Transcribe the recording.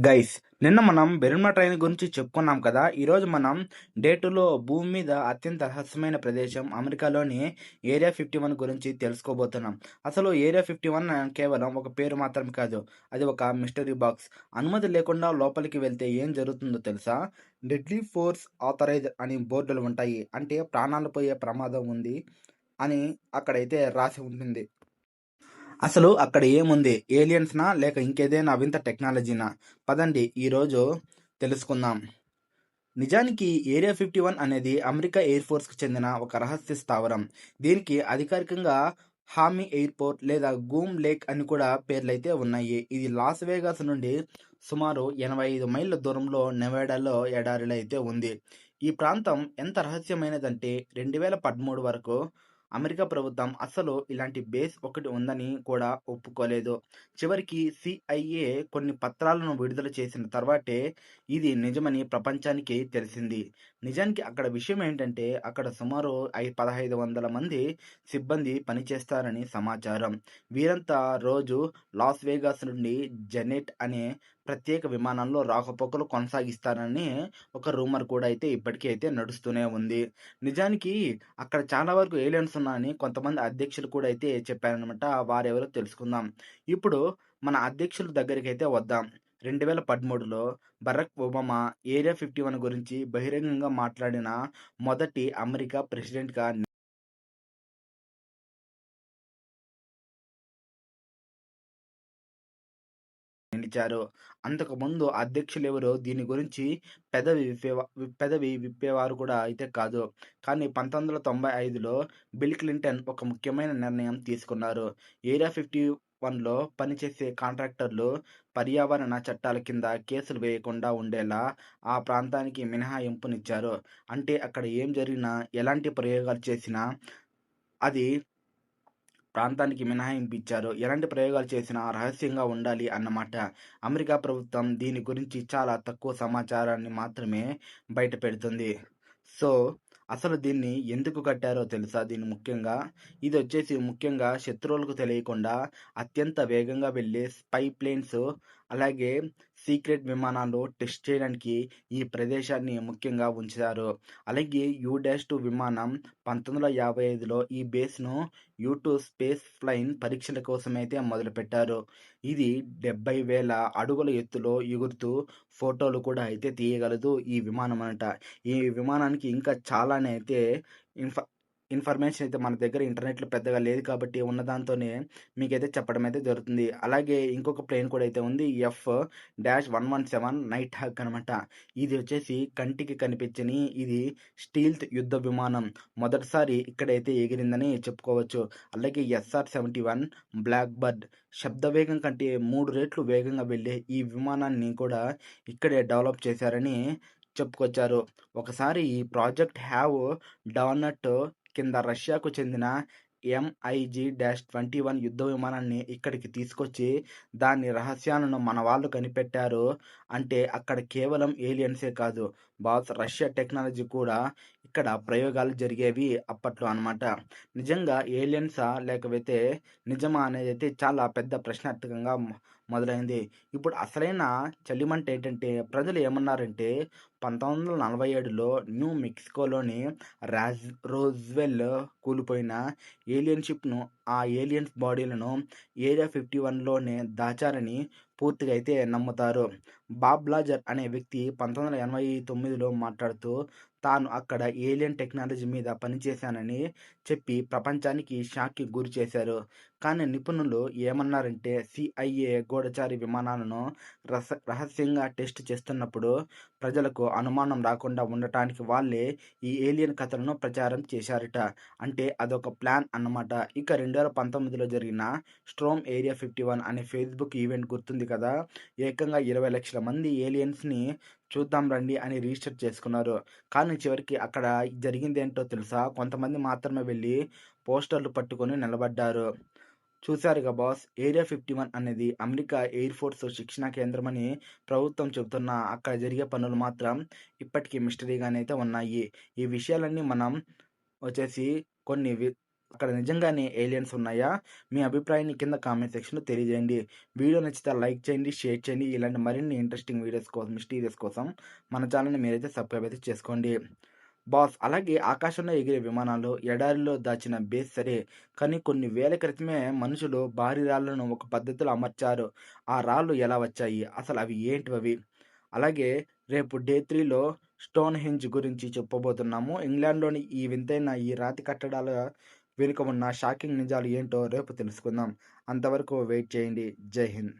Guys, నిన్న మనం Bermuda train గురించి చెప్పుకున్నాం కదా. ఈరోజు మనం డే 2లో భూమి మీద అత్యంత రహస్యమైన ప్రదేశం అమెరికాలోని ఏరియా 51 గురించి తెలుసుకోబోతున్నాం. అసలు ఏరియా 51 కేవలం ఒక పేరు మాత్రం కాదు, అది ఒక మిస్టరీ బాక్స్. అనుమతి లేకుండా లోపలికి వెళ్తే ఏం జరుగుతుందో తెలుసా? డెడ్లీ ఫోర్స్ ఆథరైజ్ అని బోర్డులు ఉంటాయి. అంటే ప్రాణాలు పోయే ప్రమాదం ఉంది అని అక్కడైతే రాసి ఉంటుంది. అసలు అక్కడ ఏముంది? ఏలియన్స్నా లేక ఇంకేదైనా వింత టెక్నాలజీనా? పదండి ఈరోజు తెలుసుకుందాం. నిజానికి ఏరియా 51 అనేది అమెరికా ఎయిర్ ఫోర్స్కి చెందిన ఒక రహస్య స్థావరం. దీనికి అధికారికంగా హామీ ఎయిర్పోర్ట్ లేదా గూమ్ లేక్ అని కూడా పేర్లైతే ఉన్నాయి. ఇది లాస్ వేగాస్ నుండి సుమారు 85 మైళ్ళ దూరంలో నెవాడాలో ఎడారిలో అయితే ఉంది. ఈ ప్రాంతం ఎంత రహస్యమైనదంటే 2013 వరకు అమెరికా ప్రభుత్వం అసలు ఇలాంటి బేస్ ఒకటి ఉందని కూడా ఒప్పుకోలేదు. చివరికి సిఐఏ కొన్ని పత్రాలను విడుదల చేసిన తర్వాతే ఇది నిజమని ప్రపంచానికి తెలిసింది. నిజానికి అక్కడ విషయం ఏంటంటే అక్కడ సుమారు 1500 మంది సిబ్బంది పనిచేస్తారని సమాచారం. వీరంతా రోజు లాస్ వేగాస్ నుండి జెనెట్ అనే ప్రత్యేక విమానంలో రాకపోకలు కొనసాగిస్తారని ఒక రూమర్ కూడా అయితే ఇప్పటికీ అయితే నడుస్తూనే ఉంది. నిజానికి అక్కడ చాలా వరకు ఏలియన్స్ ఉన్నాయని కొంతమంది అధ్యక్షులు కూడా అయితే చెప్పారనమాట. వారెవరో తెలుసుకుందాం. ఇప్పుడు మన అధ్యక్షుల దగ్గరికి అయితే వద్దాం. 2013లో బరాక్ ఒబామా ఏరియా 51 గురించి బహిరంగంగా మాట్లాడిన మొదటి అమెరికా ప్రెసిడెంట్గా నిలిచారు. అంతకుముందు అధ్యక్షులెవరూ దీని గురించి పెదవి విప్పేవారు కూడా అయితే కాదు. కానీ 1995లో బిల్ క్లింటన్ ఒక ముఖ్యమైన నిర్ణయం తీసుకున్నారు. ఏరియా 51లో పనిచేసే కాంట్రాక్టర్లు పర్యావరణ చట్టాల కింద కేసులు వేయకుండా ఉండేలా ఆ ప్రాంతానికి మినహాయింపునిచ్చారు. అంటే అక్కడ ఏం జరిగినా, ఎలాంటి ప్రయోగాలు చేసినా అది ప్రాంతానికి మినహాయింపు ఇచ్చారు. ఎలాంటి ప్రయోగాలు చేసినా రహస్యంగా ఉండాలి అన్నమాట. అమెరికా ప్రభుత్వం దీని గురించి చాలా తక్కువ సమాచారాన్ని మాత్రమే బయట పెడుతుంది. సో అసలు దీన్ని ఎందుకు కట్టారో తెలుసా? దీన్ని ముఖ్యంగా ఇది వచ్చేసి ముఖ్యంగా శత్రువులకు తెలియకుండా అత్యంత వేగంగా వెళ్ళే స్పై ప్లేన్స్, అలాగే సీక్రెట్ విమానాలు టెస్ట్ చేయడానికి ఈ ప్రదేశాన్ని ముఖ్యంగా ఉంచారు. అలాగే U-2 విమానం 1955లో ఈ బేస్ను U-2 స్పేస్ ఫ్లైన్ పరీక్షల కోసమైతే మొదలుపెట్టారు. ఇది 70,000 అడుగుల ఎత్తులో ఎగురుతూ ఫోటోలు కూడా అయితే తీయగలదు ఈ విమానం అనట. ఈ విమానానికి ఇంకా చాలానే అయితే ఇన్ఫర్మేషన్ అయితే మన దగ్గర ఇంటర్నెట్లో పెద్దగా లేదు కాబట్టి ఉన్నదాంతోనే మీకైతే చెప్పడం అయితే జరుగుతుంది. అలాగే ఇంకొక ప్లేన్ కూడా అయితే ఉంది, F-117 నైట్ హాక్ అనమాట. ఇది వచ్చేసి కంటికి కనిపించని ఇది స్టీల్త్ యుద్ధ విమానం. మొదటిసారి ఇక్కడైతే ఎగిరిందని చెప్పుకోవచ్చు. అలాగే SR-71 బ్లాక్ బర్డ్ శబ్ద వేగం కంటే 3 రెట్లు వేగంగా వెళ్ళే ఈ విమానాన్ని కూడా ఇక్కడే డెవలప్ చేశారని చెప్పుకొచ్చారు. ఒకసారి ఈ ప్రాజెక్ట్ హ్యావ్ డానట్ కింద రష్యాకు చెందిన MiG-21 యుద్ధ విమానాన్ని ఇక్కడికి తీసుకొచ్చి దాని రహస్యాలను మన వాళ్ళు కనిపెట్టారు. అంటే అక్కడ కేవలం ఏలియన్సే కాదు బాస్, రష్యా టెక్నాలజీ కూడా ఇక్కడ ప్రయోగాలు జరిగేవి అప్పట్లో అనమాట. నిజంగా ఏలియన్సా లేకపోతే నిజమా అనేది అయితే చాలా పెద్ద ప్రశ్నార్థకంగా మొదలైంది. ఇప్పుడు అసలైన చలిమంట ఏంటంటే ప్రజలు ఏమన్నారంటే 1947లో న్యూ మెక్సికోలోని రోజ్వెల్ కూలిపోయిన ఏలియన్ షిప్ను, ఆ ఏలియన్స్ బాడీలను ఏరియా 51లోనే దాచారని పూర్తిగా అయితే నమ్ముతారు. బాబ్ లాజర్ అనే వ్యక్తి 1989లో మాట్లాడుతూ తాను అక్కడ ఏలియన్ టెక్నాలజీ మీద పనిచేశానని చెప్పి ప్రపంచానికి షాక్కి గురి చేశారు. కానీ నిపుణులు ఏమన్నారంటే సిఐఏ గూఢచారి విమానాలను రహస్యంగా టెస్ట్ చేస్తున్నప్పుడు ప్రజలకు అనుమానం రాకుండా ఉండటానికి వాళ్ళే ఈ ఏలియన్ కథలను ప్రచారం చేశారట. అంటే అదొక ప్లాన్ అన్నమాట. ఇక 2019లో జరిగిన స్ట్రోమ్ ఏరియా 51 అనే ఫేస్బుక్ ఈవెంట్ గుర్తుంది కదా. ఏకంగా 20 లక్షల మంది ఏలియన్స్ని చూద్దాం రండి అని రిజిస్టర్ చేసుకున్నారు. కానీ చివరికి అక్కడ జరిగిందేంటో తెలుసా? కొంతమంది మాత్రమే వెళ్ళి పోస్టర్లు పట్టుకొని నిలబడ్డారు. చూశారుగా బాస్, ఏరియా 51 అనేది అమెరికా ఎయిర్ ఫోర్స్ శిక్షణా కేంద్రం అని ప్రభుత్వం చెబుతున్నా అక్కడ జరిగే పనులు మాత్రం ఇప్పటికీ మిస్టరీగానే అయితే ఉన్నాయి. ఈ విషయాలన్నీ మనం వచ్చేసి కొన్ని అక్కడ నిజంగానే ఏలియన్స్ ఉన్నాయా? మీ అభిప్రాయాన్ని కింద కామెంట్ సెక్షన్‌లో తెలియజేయండి. వీడియో నచ్చితే లైక్ చేయండి, షేర్ చేయండి. ఇలాంటి మరిన్ని ఇంట్రెస్టింగ్ వీడియోస్ కోసం, మిస్టీరియస్ కోసం మన ఛానెల్‌ని మీరైతే సబ్స్క్రైబ్ అయితే చేసుకోండి. బాస్ అలాగే ఆకాశంలో ఎగిరే విమానాలు, ఎడారిలో దాచిన బేస్ సరే, కానీ కొన్ని వేల క్రితమే మనుషులు భారీ రాళ్లను ఒక పద్ధతిలో అమర్చారు. ఆ రాళ్ళు ఎలా వచ్చాయి? అసలు అవి ఏంటివవి? అలాగే రేపు డే 3లో స్టోన్ హెంజ్ గురించి చెప్పబోతున్నాము. ఇంగ్లాండ్‌లోని ఈ వింతైన ఈ రాతి కట్టడాల వెనుక ఉన్న షాకింగ్ నిజాలు ఏంటో రేపు తెలుసుకుందాం. అంతవరకు వెయిట్ చేయండి. జై హింద్.